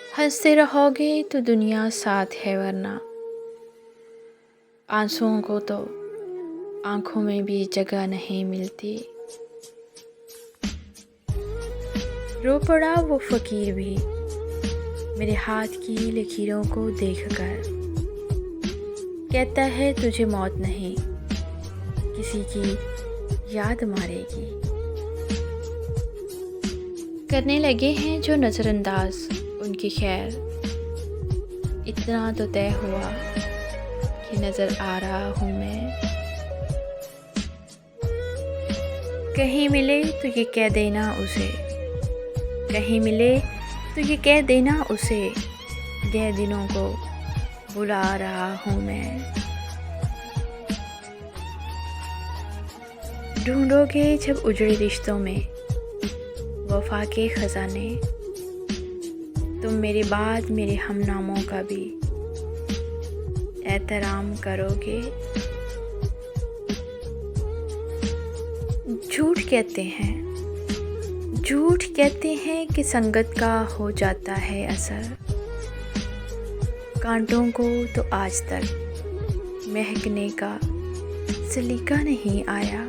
हंसते रहोगे तो दुनिया साथ है, वरना आंसुओं को तो आंखों में भी जगह नहीं मिलती। रो पड़ा वो फकीर भी मेरे हाथ की लकीरों को देखकर। कहता है तुझे मौत नहीं किसी की याद मारेगी। करने लगे हैं जो नज़रअंदाज उनकी खैर, इतना तो तय हुआ कि नज़र आ रहा हूँ मैं। कहीं मिले तो ये कह देना उसे, कहीं मिले तो ये कह देना उसे, गए दिनों को बुला रहा हूँ मैं। ढूंढोगे जब उजड़े रिश्तों में वफा के खजाने, तुम मेरे बाद मेरे हमनामों का भी एहतराम करोगे। झूठ कहते हैं कि संगत का हो जाता है असर। कांटों को तो आज तक महकने का सलीका नहीं आया।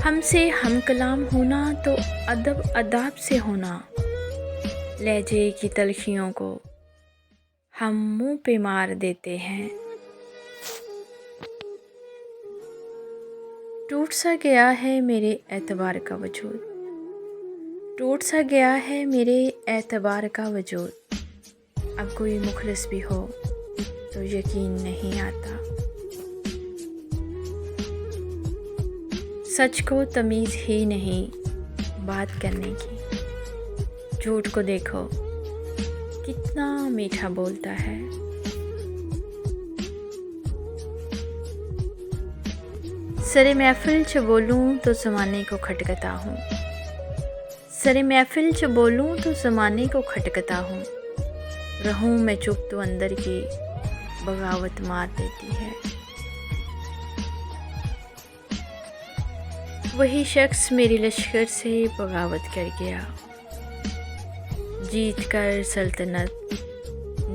हमसे हम कलाम होना तो अदब अदाब से होना। लहजे की तलखियों को हम मुंह पे मार देते हैं। टूट सा गया है मेरे एतबार का वजूद, टूट सा गया है मेरे एतबार का वजूद। अब कोई मुखलिस भी हो तो यकीन नहीं आता। सच को तमीज़ ही नहीं बात करने की। झूठ को देखो कितना मीठा बोलता है। सरे महफिल च बोलूं तो ज़माने को खटकता हूँ। सरे महफिल च बोलूं तो ज़माने को खटकता हूँ। रहूं मैं चुप तो अंदर की बगावत मार देती है। वही शख्स मेरी लश्कर से बगावत कर गया, जीत कर सल्तनत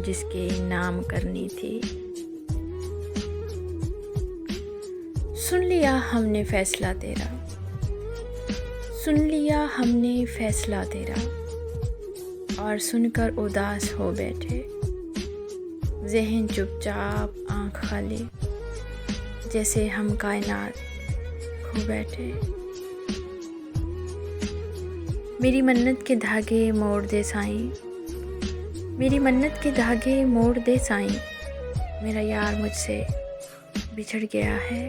जिसके नाम करनी थी। सुन लिया हमने फैसला तेरा, सुन लिया हमने फैसला तेरा, और सुनकर उदास हो बैठे। ज़हन चुपचाप आँख खाली, जैसे हम कायनात खो बैठे। मेरी मन्नत के धागे मोड़ दे साईं, मेरी मन्नत के धागे मोड़ दे साईं। मेरा यार मुझसे बिछड़ गया है।